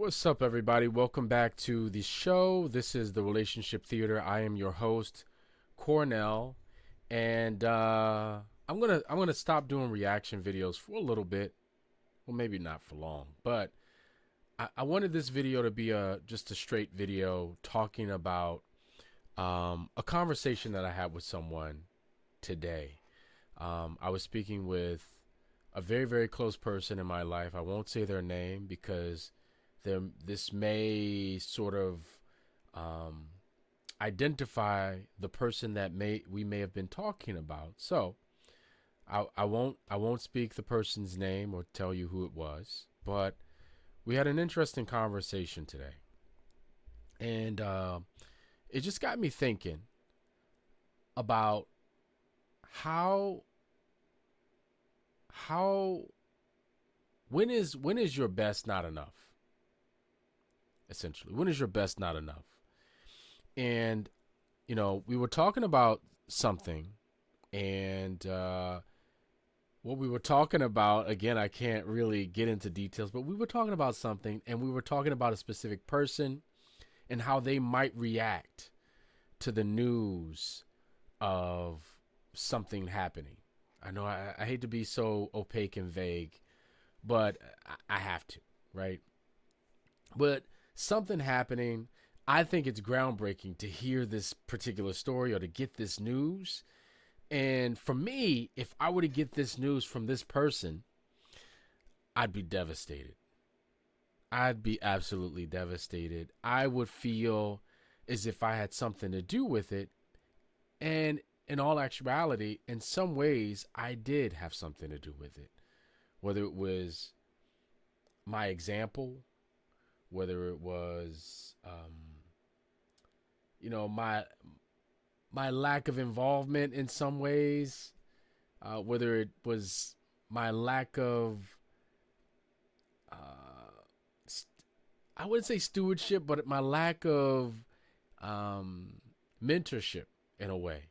What's up, everybody? Welcome back to the show. This is the Relationship Theater. I am your host, Cornell, and I'm gonna stop doing reaction videos for a little bit. Well, maybe not for long, but I wanted this video to be just a straight video talking about a conversation that I had with someone today. I was speaking with a very, very close person in my life. I won't say their name because this may sort of um, identify the person that we may have been talking about. So I won't speak the person's name or tell you who it was, but we had an interesting conversation today, and it just got me thinking about how how when is your best not enough? Essentially, when is your best not enough? And we were talking about something, and what we were talking about, again, I can't really get into details, but we were talking about something, and we were talking about a specific person and how they might react to the news of something happening. I know I hate to be so opaque and vague, but I have to, right? But something happening, I think it's groundbreaking to hear this particular story or to get this news. And for me, if I were to get this news from this person, I'd be devastated. I'd be absolutely devastated. I would feel as if I had something to do with it. And in all actuality, in some ways, I did have something to do with it. Whether it was my example, whether it was, my lack of involvement in some ways, whether it was my lack of, I wouldn't say stewardship, but my lack of mentorship in a way.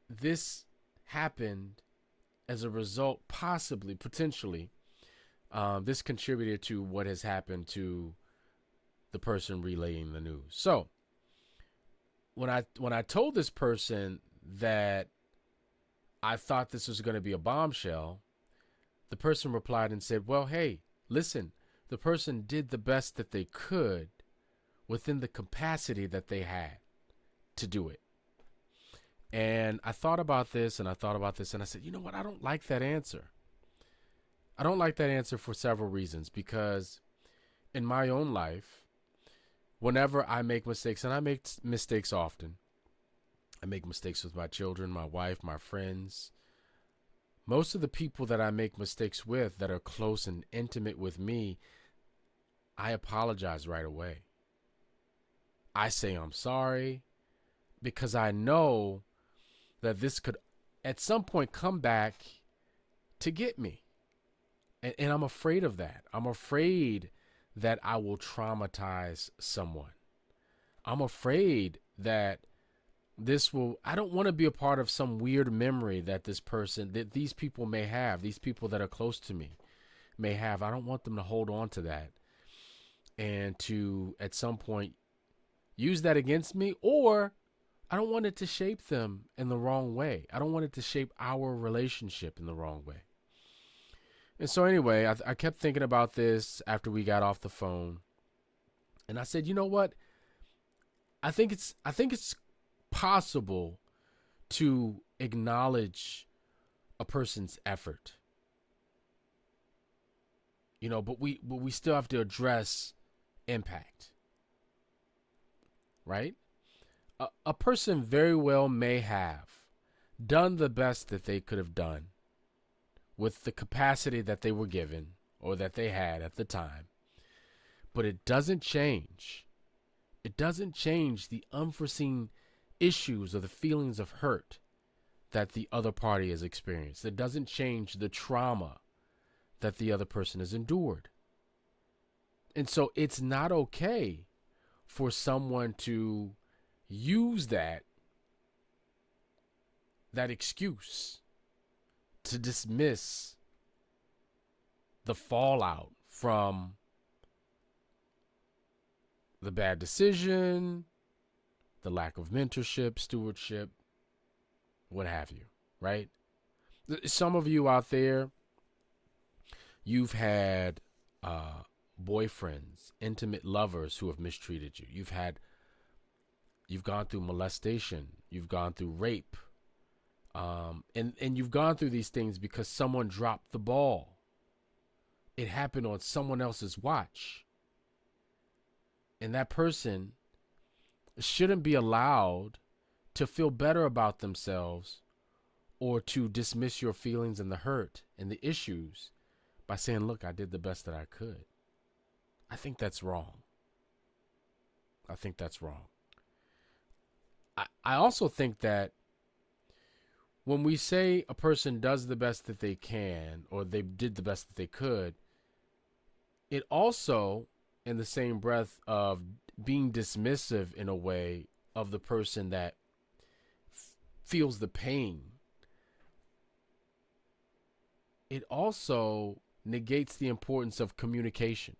This happened as a result, possibly, potentially, this contributed to what has happened to the person relaying the news. So when I told this person that I thought this was going to be a bombshell, the person replied and said, "Well, hey, listen, the person did the best that they could within the capacity that they had to do it." And I thought about this and I thought about this and I said, you know what? I don't like that answer. I don't like that answer for several reasons, because in my own life, whenever I make mistakes, and I make mistakes often, I make mistakes with my children, my wife, my friends. Most of the people that I make mistakes with that are close and intimate with me, I apologize right away. I say I'm sorry because I know that this could at some point come back to get me. And I'm afraid of that. I'm afraid that I will traumatize someone. I'm afraid that I don't want to be a part of some weird memory that these people may have, these people that are close to me may have. I don't want them to hold on to that and to, at some point, use that against me, or I don't want it to shape them in the wrong way. I don't want it to shape our relationship in the wrong way. And so anyway, I kept thinking about this after we got off the phone. And I said, you know what? I think it's possible to acknowledge a person's effort. But we still have to address impact. Right? A person very well may have done the best that they could have done with the capacity that they were given or that they had at the time. But it doesn't change. It doesn't change the unforeseen issues or the feelings of hurt that the other party has experienced. It doesn't change the trauma that the other person has endured. And so it's not okay for someone to use that excuse to dismiss the fallout from the bad decision, the lack of mentorship, stewardship, what have you, right? Some of you out there, you've had boyfriends, intimate lovers who have mistreated you. You've gone through molestation. You've gone through rape. And you've gone through these things because someone dropped the ball. It happened on someone else's watch. And that person shouldn't be allowed to feel better about themselves or to dismiss your feelings and the hurt and the issues by saying, look, I did the best that I could. I think that's wrong. I also think that when we say a person does the best that they can or they did the best that they could, it also, in the same breath of being dismissive in a way of the person that feels the pain, it also negates the importance of communication.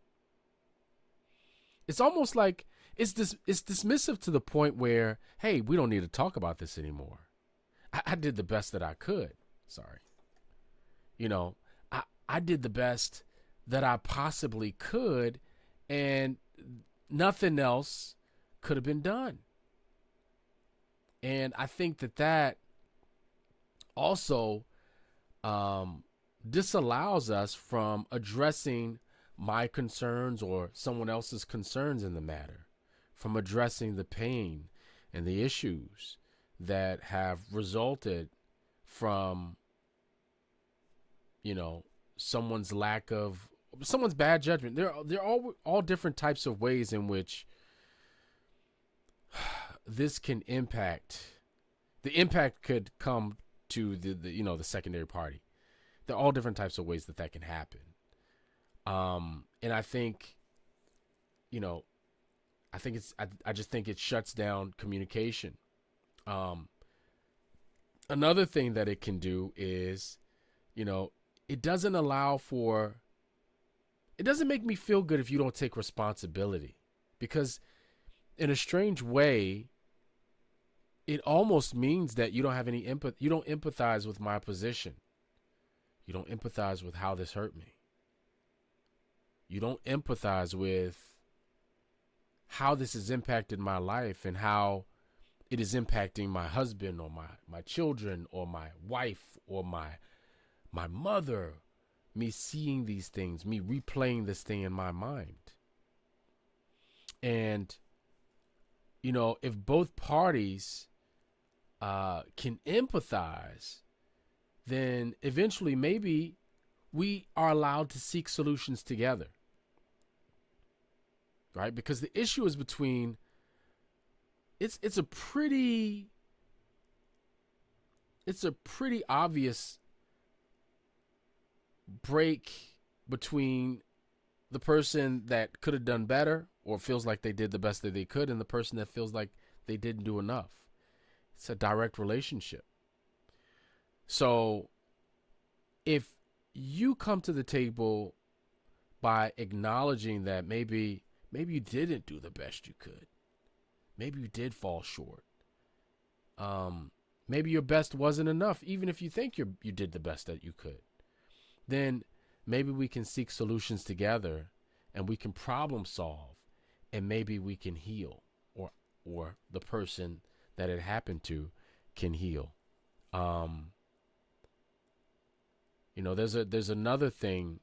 It's almost like it's dismissive to the point where, hey, we don't need to talk about this anymore. I did the best that I could. Sorry. I did the best that I possibly could, and nothing else could have been done. And I think that also disallows us from addressing my concerns or someone else's concerns in the matter, from addressing the pain and the issues that have resulted from, someone's bad judgment. There are all different types of ways in which this can impact. The impact could come to the secondary party. There are all different types of ways that can happen. And I think, I just think it shuts down communication. Another thing that it can do is, it doesn't make me feel good if you don't take responsibility, because in a strange way, it almost means that you don't have any empathy. You don't empathize with my position. You don't empathize with how this hurt me. You don't empathize with how this has impacted my life and how it is impacting my husband or my children or my wife or my mother. Me seeing these things, me replaying this thing in my mind. And, if both parties can empathize, then eventually maybe we are allowed to seek solutions together. Right? Because the issue is between, it's a pretty obvious break between the person that could have done better or feels like they did the best that they could and the person that feels like they didn't do enough. It's a direct relationship. So if you come to the table by acknowledging that maybe you didn't do the best you could, maybe you did fall short, maybe your best wasn't enough, even if you think you did the best that you could, then maybe we can seek solutions together and we can problem solve, and maybe we can heal, or the person that it happened to can heal. There's another thing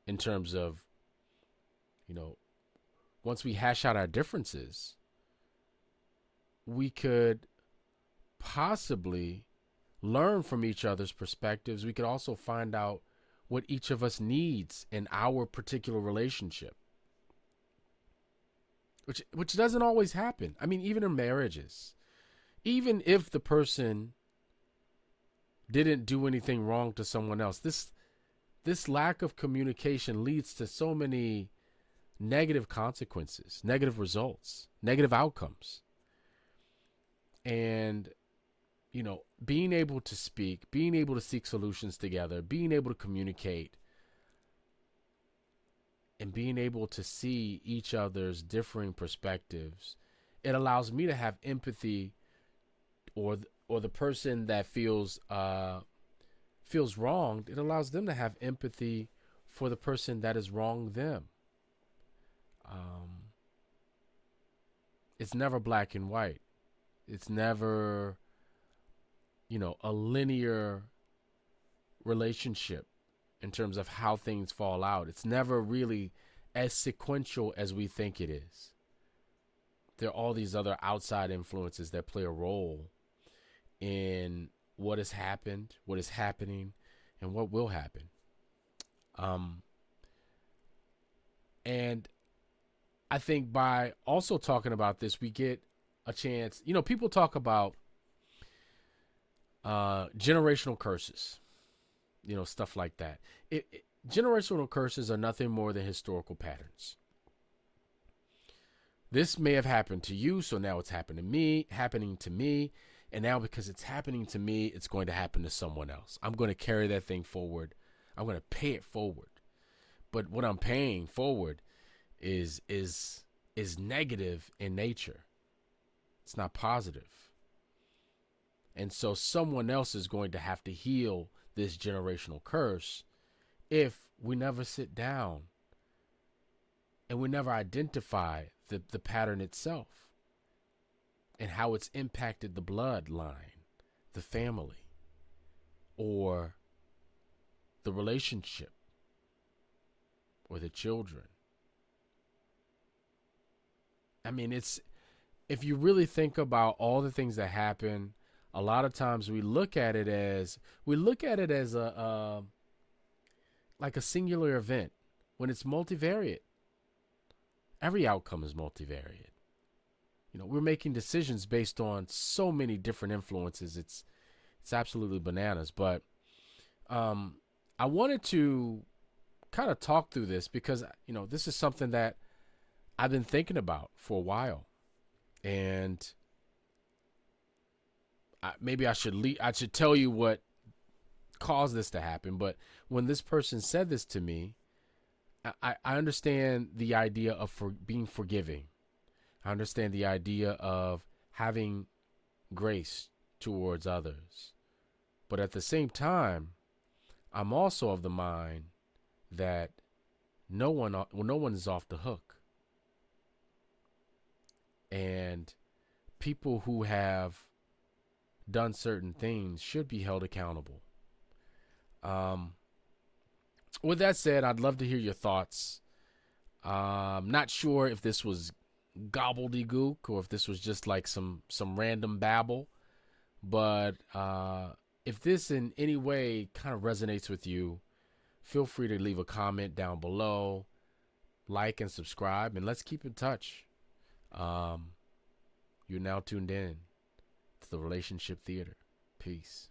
in terms of, once we hash out our differences, we could possibly learn from each other's perspectives. We could also find out what each of us needs in our particular relationship, which doesn't always happen. I mean, even in marriages, even if the person didn't do anything wrong to someone else, this lack of communication leads to so many negative consequences, negative results, negative outcomes. And, being able to speak, being able to seek solutions together, being able to communicate, and being able to see each other's differing perspectives, it allows me to have empathy, or the person that feels wronged, it allows them to have empathy for the person that has wronged them. Um, it's never black and white. It's never, a linear relationship in terms of how things fall out. It's never really as sequential as we think it is. There are all these other outside influences that play a role in what has happened, what is happening, and what will happen. And I think by also talking about this, we get a chance. People talk about generational curses, stuff like that. Generational curses are nothing more than historical patterns. This may have happened to you, so now it's happening to me, and now because it's happening to me, it's going to happen to someone else. I'm going to carry that thing forward. I'm going to pay it forward. But what I'm paying forward is negative in nature. It's not positive. And so someone else is going to have to heal this generational curse if we never sit down and we never identify the pattern itself and how it's impacted the bloodline, the family, or the relationship, or the children. I mean, if you really think about all the things that happen, a lot of times we look at it as a like a singular event, when it's multivariate. Every outcome is multivariate. We're making decisions based on so many different influences. It's absolutely bananas. But I wanted to kind of talk through this because this is something that I've been thinking about for a while, and maybe I should tell you what caused this to happen. But when this person said this to me, I understand the idea of being forgiving. I understand the idea of having grace towards others. But at the same time, I'm also of the mind that no one is off the hook. And people who have done certain things should be held accountable. With that said, I'd love to hear your thoughts. Not sure if this was gobbledygook or if this was just like some random babble, but if this in any way kind of resonates with you, feel free to leave a comment down below, like and subscribe, and let's keep in touch. You're now tuned in to the Relationship Theater. Peace.